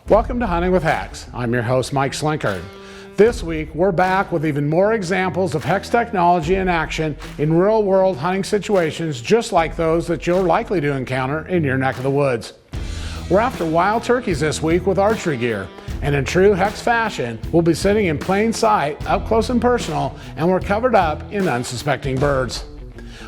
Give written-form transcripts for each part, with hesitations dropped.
Welcome to Hunting with HECS. I'm your host, Mike Slinkard. This week, we're back with even more examples of HECS technology in action in real-world hunting situations just like those that you're likely to encounter in your neck of the woods. We're after wild turkeys this week with archery gear, and in true HECS fashion, we'll be sitting in plain sight, up close and personal, and we're covered up in unsuspecting birds.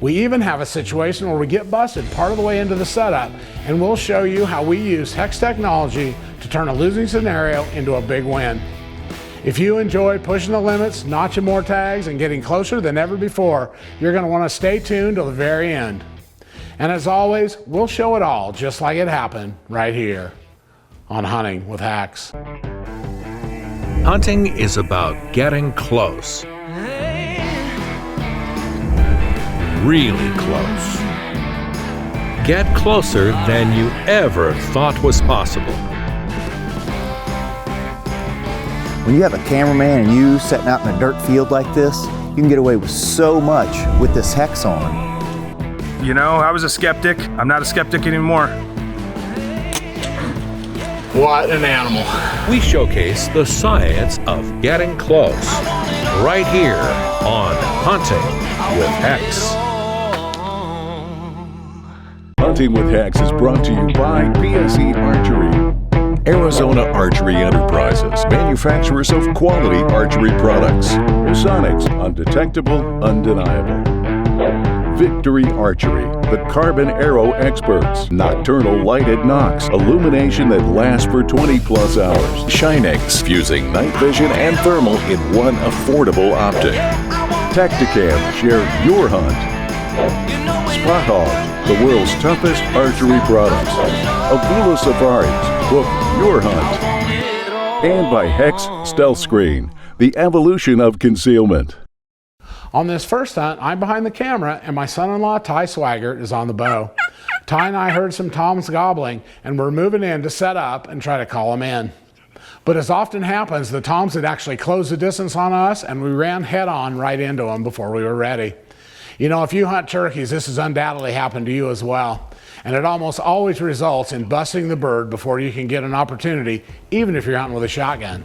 We even have a situation where we get busted part of the way into the setup, and we'll show you how we use HECS technology to turn a losing scenario into a big win. If you enjoy pushing the limits, notching more tags, and getting closer than ever before, you're going to want to stay tuned till the very end. And as always, we'll show it all just like it happened right here on Hunting with HECS. Hunting is about getting close. Really close. Get closer than you ever thought was possible. When you have a cameraman and you setting out in a dirt field like this, you can get away with so much with this HECS on. You know, I was a skeptic. I'm not a skeptic anymore. What an animal. We showcase the science of getting close right here on Hunting with HECS. Hunting with HECS is brought to you by PSE Archery. Arizona Archery Enterprises, manufacturers of quality archery products. Sonics, undetectable, undeniable. Victory Archery, the carbon arrow experts. Nocturnal lighted Nox, illumination that lasts for 20+ hours. Shinex, fusing night vision and thermal in one affordable optic. Tacticam, share your hunt. Spot Hog, the world's toughest archery products. Avula Safaris, book your hunt. And by HECS Stealth Screen, the evolution of concealment. On this first hunt, I'm behind the camera and my son-in-law Ty Swaggart is on the bow. Ty and I heard some toms gobbling and we're moving in to set up and try to call them in. But as often happens, the toms had actually closed the distance on us and we ran head on right into them before we were ready. You know, if you hunt turkeys, this has undoubtedly happened to you as well. And it almost always results in busting the bird before you can get an opportunity, even if you're hunting with a shotgun.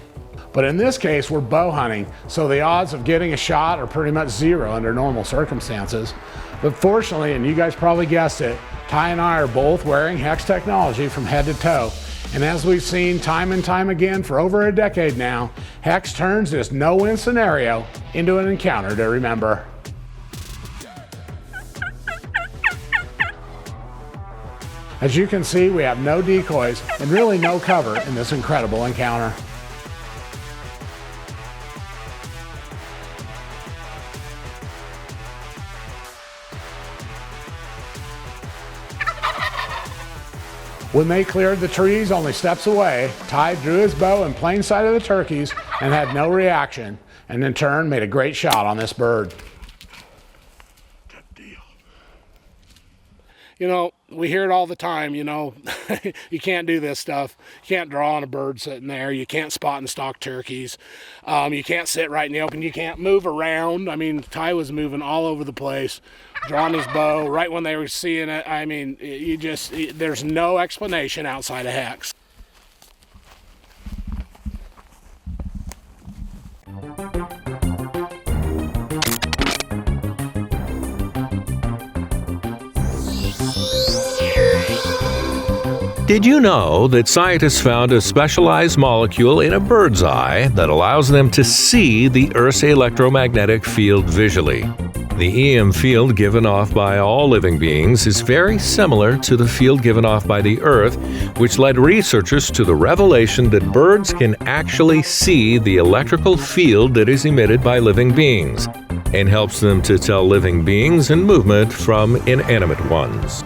But in this case, we're bow hunting, so the odds of getting a shot are pretty much zero under normal circumstances. But fortunately, and you guys probably guessed it, Ty and I are both wearing HECS technology from head to toe. And as we've seen time and time again for over a decade now, HECS turns this no-win scenario into an encounter to remember. As you can see, we have no decoys and really no cover in this incredible encounter. When they cleared the trees only steps away, Ty drew his bow in plain sight of the turkeys and had no reaction, and in turn made a great shot on this bird. Good deal. You know, we hear it all the time, you know, you can't do this stuff. You can't draw on a bird sitting there. You can't spot and stalk turkeys. You can't sit right in the open. You can't move around. I mean, Ty was moving all over the place, drawing his bow right when they were seeing it. I mean, there's no explanation outside of HECS. Did you know that scientists found a specialized molecule in a bird's eye that allows them to see the Earth's electromagnetic field visually? The EM field given off by all living beings is very similar to the field given off by the Earth, which led researchers to the revelation that birds can actually see the electrical field that is emitted by living beings, and helps them to tell living beings in movement from inanimate ones.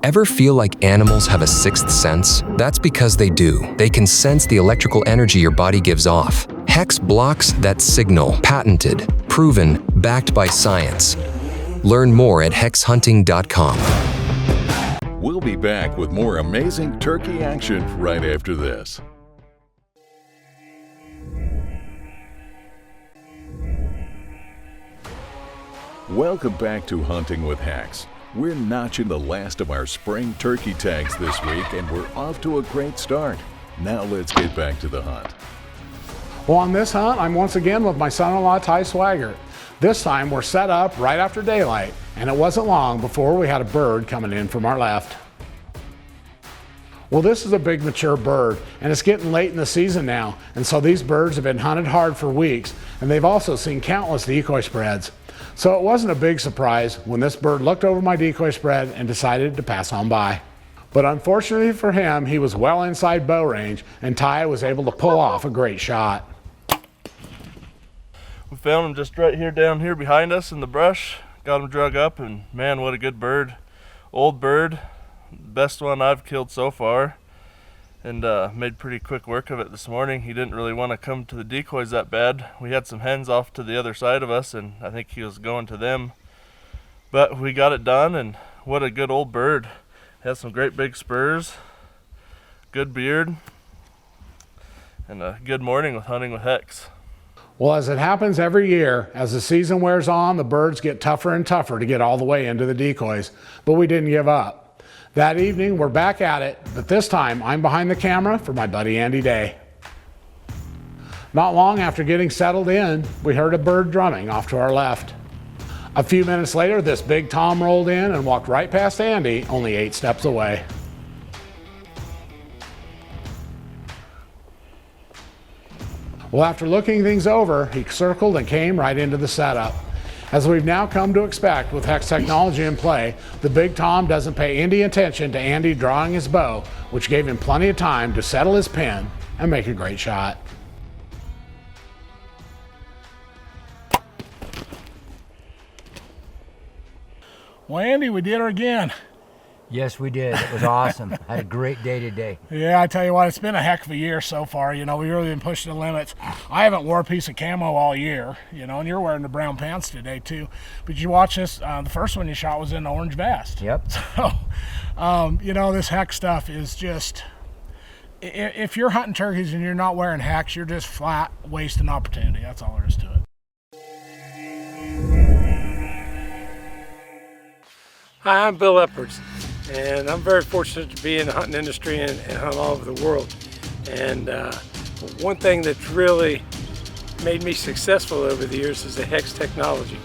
Ever feel like animals have a sixth sense? That's because they do. They can sense the electrical energy your body gives off. HECS blocks that signal. Patented, proven, backed by science. Learn more at HECSHunting.com. We'll be back with more amazing turkey action right after this. Welcome back to Hunting with HECS. We're notching the last of our spring turkey tags this week, and we're off to a great start. Now let's get back to the hunt. Well, on this hunt, I'm once again with my son-in-law, Ty Swaggart. This time, we're set up right after daylight, and it wasn't long before we had a bird coming in from our left. Well, this is a big mature bird, and it's getting late in the season now, and so these birds have been hunted hard for weeks, and they've also seen countless decoy spreads. So it wasn't a big surprise when this bird looked over my decoy spread and decided to pass on by. But unfortunately for him, he was well inside bow range, and Ty was able to pull off a great shot. We found him just right here down here behind us in the brush. Got him drug up, and man, what a good bird. Old bird, best one I've killed so far, and made pretty quick work of it this morning. He didn't really want to come to the decoys that bad. We had some hens off to the other side of us, and I think he was going to them. But we got it done, and what a good old bird. Has some great big spurs, good beard, and a good morning with hunting with HECS. Well, as it happens every year, as the season wears on, the birds get tougher and tougher to get all the way into the decoys, but we didn't give up. That evening, we're back at it, but this time I'm behind the camera for my buddy Andy Day. Not long after getting settled in, we heard a bird drumming off to our left. A few minutes later, this big tom rolled in and walked right past Andy, only 8 steps away. Well, after looking things over, he circled and came right into the setup. As we've now come to expect with HECS technology in play, the big tom doesn't pay any attention to Andy drawing his bow, which gave him plenty of time to settle his pin and make a great shot. Well, Andy, we did her again. Yes, we did. It was awesome. Had a great day today. Yeah, I tell you what, it's been a heck of a year so far. You know, we've really been pushing the limits. I haven't wore a piece of camo all year, you know, and you're wearing the brown pants today too. But you watch this, the first one you shot was in the orange vest. Yep. So, you know, this HECS stuff is just, if you're hunting turkeys and you're not wearing HECS, you're just flat wasting opportunity. That's all there is to it. Hi, I'm Bill Epperts, and I'm very fortunate to be in the hunting industry and hunt all over the world. And one thing that's really made me successful over the years is the HECS technology.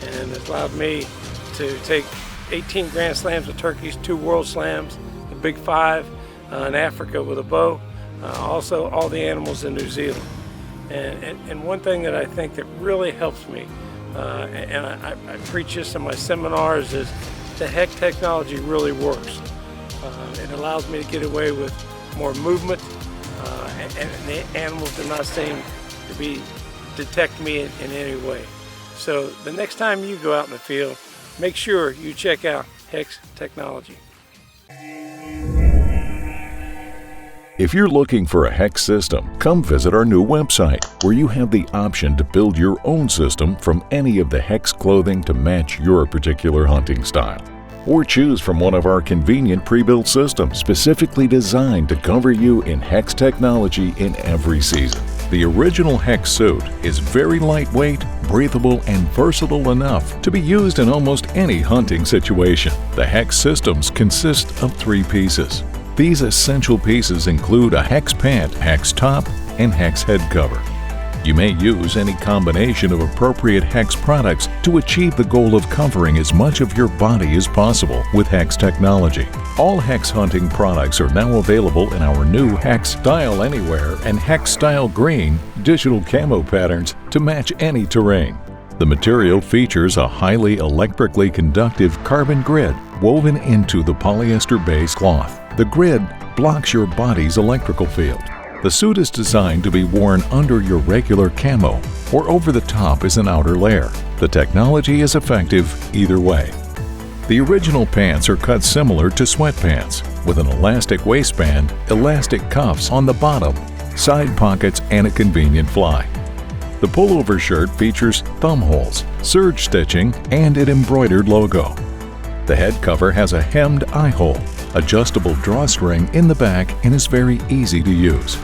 And it's allowed me to take 18 Grand Slams of turkeys, 2 World Slams, the Big 5 in Africa with a bow, also all the animals in New Zealand. And one thing that I think that really helps me, and I preach this in my seminars, is the HECS technology really works. It allows me to get away with more movement, and the animals do not seem to detect me in any way. So the next time you go out in the field, make sure you check out HECS technology. If you're looking for a HECS system, come visit our new website, where you have the option to build your own system from any of the HECS clothing to match your particular hunting style. Or choose from one of our convenient pre-built systems specifically designed to cover you in HECS technology in every season. The original HECS suit is very lightweight, breathable, and versatile enough to be used in almost any hunting situation. The HECS systems consist of 3 pieces. These essential pieces include a HECS pant, HECS top, and HECS head cover. You may use any combination of appropriate HECS products to achieve the goal of covering as much of your body as possible with HECS technology. All HECS hunting products are now available in our new HECS Style Anywhere and HECS Style Green digital camo patterns to match any terrain. The material features a highly electrically conductive carbon grid woven into the polyester base cloth. The grid blocks your body's electrical field. The suit is designed to be worn under your regular camo or over the top as an outer layer. The technology is effective either way. The original pants are cut similar to sweatpants, with an elastic waistband, elastic cuffs on the bottom, side pockets, and a convenient fly. The pullover shirt features thumb holes, serge stitching, and an embroidered logo. The head cover has a hemmed eye hole, adjustable drawstring in the back, and is very easy to use.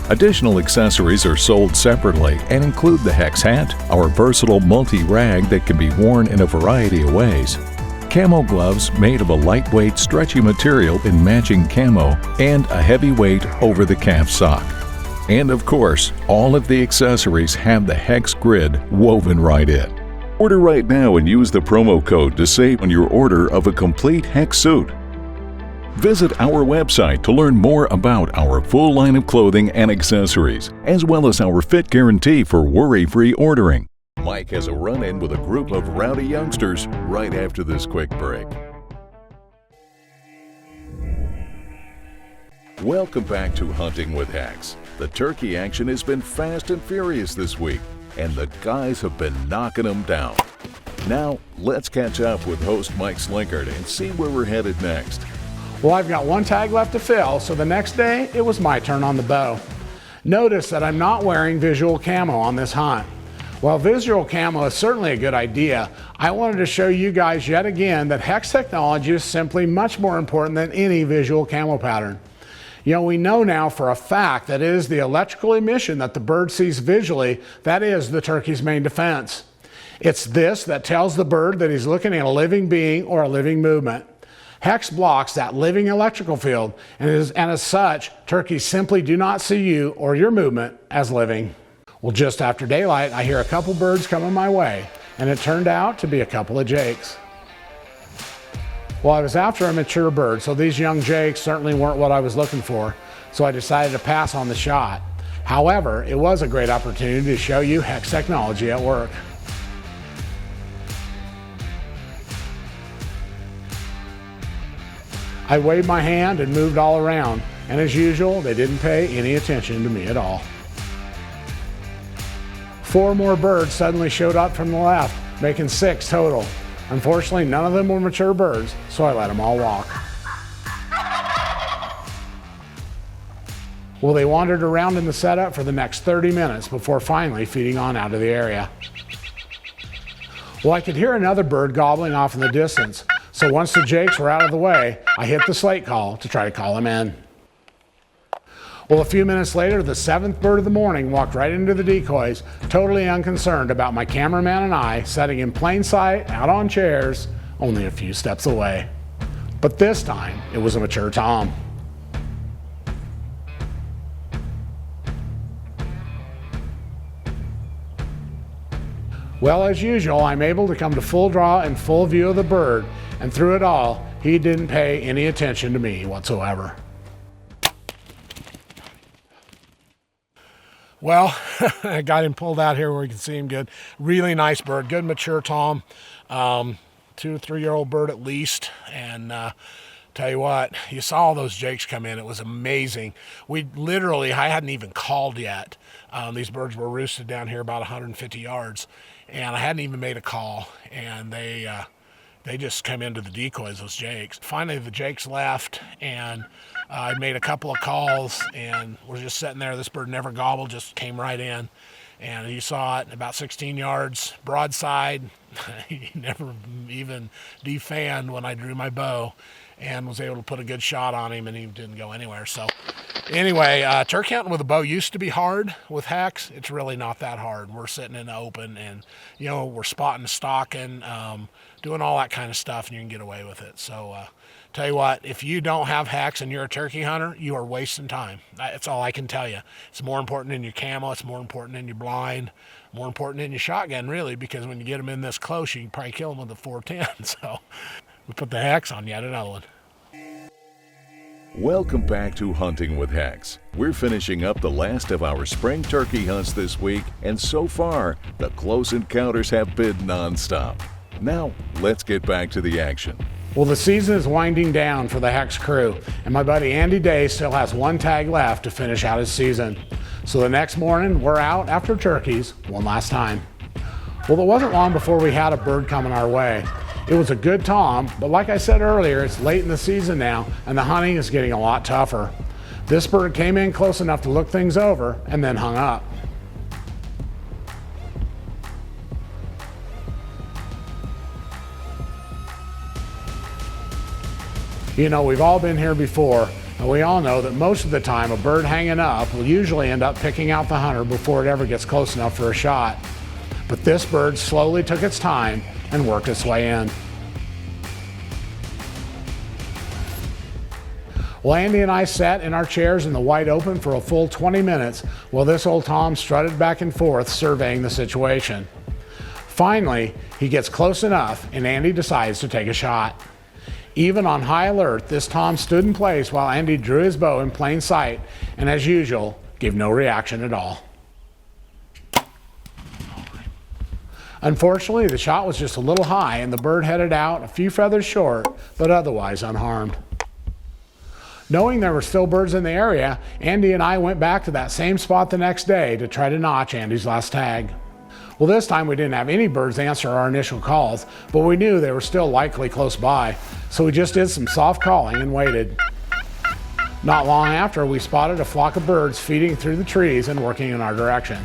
Additional accessories are sold separately and include the HECS hat, our versatile multi-rag that can be worn in a variety of ways, camo gloves made of a lightweight, stretchy material in matching camo, and a heavyweight over-the-calf sock. And of course, all of the accessories have the HECS grid woven right in. Order right now and use the promo code to save on your order of a complete HECS suit. Visit our website to learn more about our full line of clothing and accessories, as well as our fit guarantee for worry-free ordering. Mike has a run-in with a group of rowdy youngsters right after this quick break. Welcome back to Hunting with HECS. The turkey action has been fast and furious this week, and the guys have been knocking them down. Now, let's catch up with host Mike Slinkard and see where we're headed next. Well, I've got one tag left to fill, so the next day it was my turn on the bow. Notice that I'm not wearing visual camo on this hunt. While visual camo is certainly a good idea, I wanted to show you guys yet again that HECS technology is simply much more important than any visual camo pattern. You know, we know now for a fact that it is the electrical emission that the bird sees visually that is the turkey's main defense. It's this that tells the bird that he's looking at a living being or a living movement. HECS blocks that living electrical field, and as such, turkeys simply do not see you or your movement as living. Well, just after daylight, I hear a couple birds coming my way, and it turned out to be a couple of jakes. Well, I was after a mature bird, so these young jakes certainly weren't what I was looking for, so I decided to pass on the shot. However, it was a great opportunity to show you HECS technology at work. I waved my hand and moved all around, and as usual, they didn't pay any attention to me at all. 4 more birds suddenly showed up from the left, making 6 total. Unfortunately, none of them were mature birds, so I let them all walk. Well, they wandered around in the setup for the next 30 minutes before finally feeding on out of the area. Well, I could hear another bird gobbling off in the distance, so once the jakes were out of the way, I hit the slate call to try to call them in. Well, a few minutes later, the 7th bird of the morning walked right into the decoys, totally unconcerned about my cameraman and I sitting in plain sight out on chairs only a few steps away. But this time, it was a mature tom. Well, as usual, I'm able to come to full draw and full view of the bird, and through it all, he didn't pay any attention to me whatsoever. Well, I got him pulled out here where you can see him good. Really nice bird, good mature tom, 2 or 3 year old bird at least. And tell you what, you saw all those jakes come in. It was amazing. I hadn't even called yet. These birds were roosted down here about 150 yards, and I hadn't even made a call. And they just come into the decoys, those jakes. Finally, the jakes left, and I made a couple of calls, and was just sitting there. This bird never gobbled, just came right in. And you saw it about 16 yards, broadside. He never even defanned when I drew my bow, and was able to put a good shot on him, and he didn't go anywhere. So anyway, turkey hunting with a bow used to be hard. With HECS, it's really not that hard. We're sitting in the open, and we're spotting, stalking, doing all that kind of stuff, and you can get away with it. So tell you what, if you don't have HECS and you're a turkey hunter, you are wasting time. That's all I can tell you. It's more important than your camo. It's more important than your blind. More important than your shotgun, really, because when you get them in this close, you can probably kill them with a 410. So we put the HECS on yet another one. Welcome back to Hunting with HECS. We're finishing up the last of our spring turkey hunts this week, and so far, the close encounters have been nonstop. Now, let's get back to the action. Well, the season is winding down for the HECS crew, and my buddy Andy Day still has 1 tag left to finish out his season. So the next morning, we're out after turkeys one last time. Well, it wasn't long before we had a bird coming our way. It was a good tom, but like I said earlier, it's late in the season now, and the hunting is getting a lot tougher. This bird came in close enough to look things over and then hung up. We've all been here before, And we all know that most of the time a bird hanging up will usually end up picking out the hunter before it ever gets close enough for a shot. But this bird slowly took its time and worked its way in. Well, Andy and I sat in our chairs in the wide open for a full 20 minutes while this old Tom strutted back and forth surveying the situation. Finally, he gets close enough and Andy decides to take a shot. Even on high alert, this Tom stood in place while Andy drew his bow in plain sight and, as usual, gave no reaction at all. Unfortunately, the shot was just a little high and the bird headed out a few feathers short, but otherwise unharmed. Knowing there were still birds in the area, Andy and I went back to that same spot the next day to try to notch Andy's last tag. Well, this time we didn't have any birds answer our initial calls, but we knew they were still likely close by, so we just did some soft calling and waited. Not long after, we spotted a flock of birds feeding through the trees and working in our direction.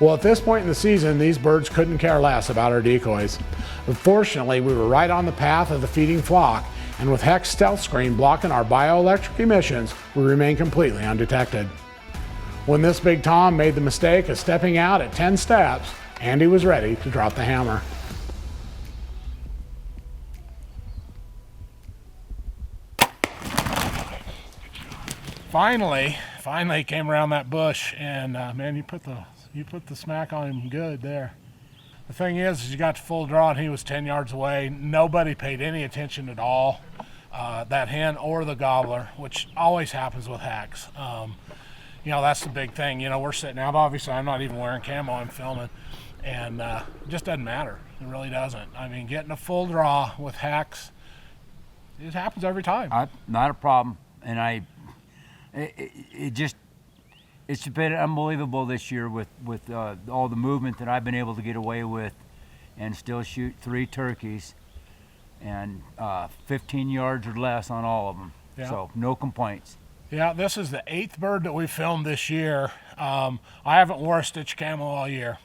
Well, at this point in the season, these birds couldn't care less about our decoys. But fortunately, we were right on the path of the feeding flock, and with HECS stealth screen blocking our bioelectric emissions, we remain completely undetected. When this big Tom made the mistake of stepping out at 10 steps, Andy was ready to drop the hammer. Finally came around that bush, and man, you put the smack on him good there. The thing is you got the full draw and he was 10 yards away. Nobody paid any attention at all, that hen or the gobbler, which always happens with HECS. You know, that's the big thing. You know, we're sitting out, obviously I'm not even wearing camo, I'm filming, and it just doesn't matter. It really doesn't. I mean, getting a full draw with HECS, it happens every time. Not a problem, and it's been unbelievable this year with all the movement that I've been able to get away with and still shoot 3 turkeys and 15 yards or less on all of them. Yeah. So no complaints. Yeah, this is the 8th bird that we filmed this year. I haven't wore a stitch camo all year.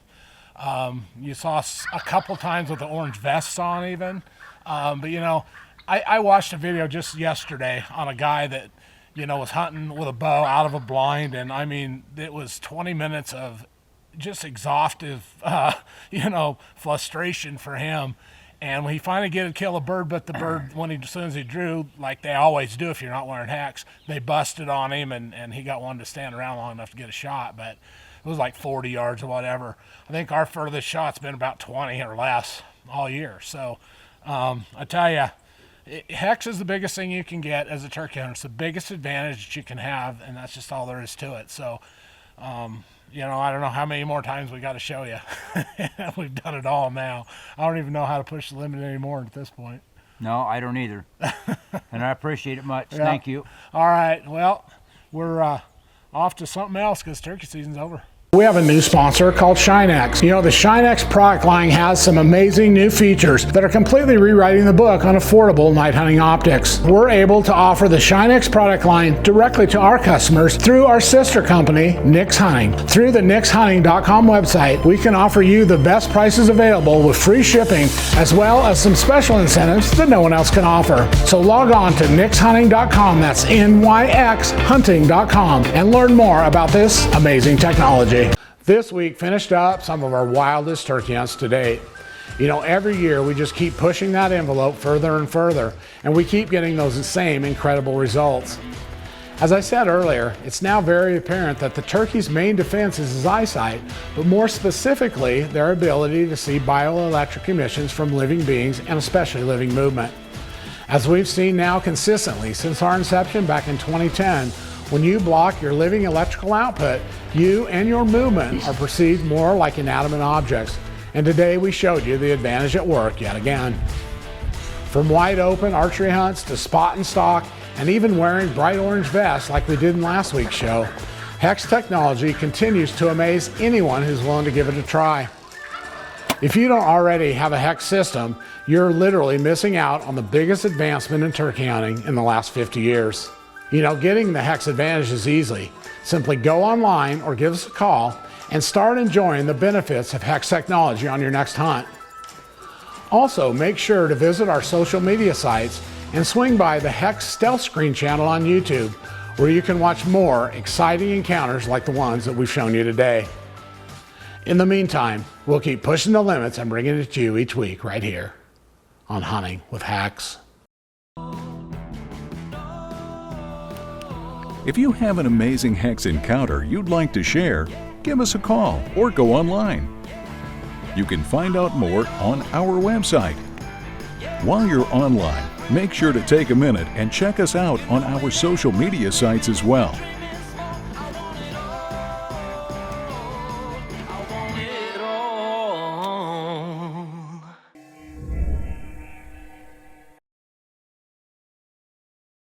You saw a couple times with the orange vests on even. But you know, I watched a video just yesterday on a guy that, you know, was hunting with a bow out of a blind, and I mean, it was 20 minutes of just exhaustive, you know, frustration for him. And when he finally get to kill a bird, but the bird, as soon as he drew, like they always do if you're not wearing HECS, they busted on him, and he got one to stand around long enough to get a shot, but it was like 40 yards or whatever. I think our furthest shot's been about 20 or less all year. So I tell you, HECS is the biggest thing you can get as a turkey hunter. It's the biggest advantage that you can have, and that's just all there is to it. So, you know, I don't know how many more times we got to show you. We've done it all now. I don't even know how to push the limit anymore at this point. No, I don't either. And I appreciate it much. Yeah. Thank you. All right. Well, we're off to something else because turkey season's over. We have a new sponsor called HECS. You know, the HECS product line has some amazing new features that are completely rewriting the book on affordable night hunting optics. We're able to offer the HECS product line directly to our customers through our sister company, Nix Hunting. Through the nixhunting.com website, we can offer you the best prices available with free shipping, as well as some special incentives that no one else can offer. So log on to nixhunting.com, that's NYX hunting.com, and learn more about this amazing technology. This week finished up some of our wildest turkey hunts to date. You know, every year we just keep pushing that envelope further and further, and we keep getting those same incredible results. As I said earlier, it's now very apparent that the turkey's main defense is his eyesight, but more specifically, their ability to see bioelectric emissions from living beings and especially living movement. As we've seen now consistently since our inception back in 2010, when you block your living electrical output, you and your movement are perceived more like inanimate objects. And today we showed you the advantage at work yet again. From wide open archery hunts to spot and stalk, and even wearing bright orange vests like we did in last week's show, HECS technology continues to amaze anyone who's willing to give it a try. If you don't already have a HECS system, you're literally missing out on the biggest advancement in turkey hunting in the last 50 years. You know, getting the HECS Advantage is easy. Simply go online or give us a call and start enjoying the benefits of HECS technology on your next hunt. Also, make sure to visit our social media sites and swing by the HECS Stealth Screen channel on YouTube, where you can watch more exciting encounters like the ones that we've shown you today. In the meantime, we'll keep pushing the limits and bringing it to you each week right here on Hunting with HECS. If you have an amazing HECS encounter you'd like to share, give us a call or go online. You can find out more on our website. While you're online, make sure to take a minute and check us out on our social media sites as well.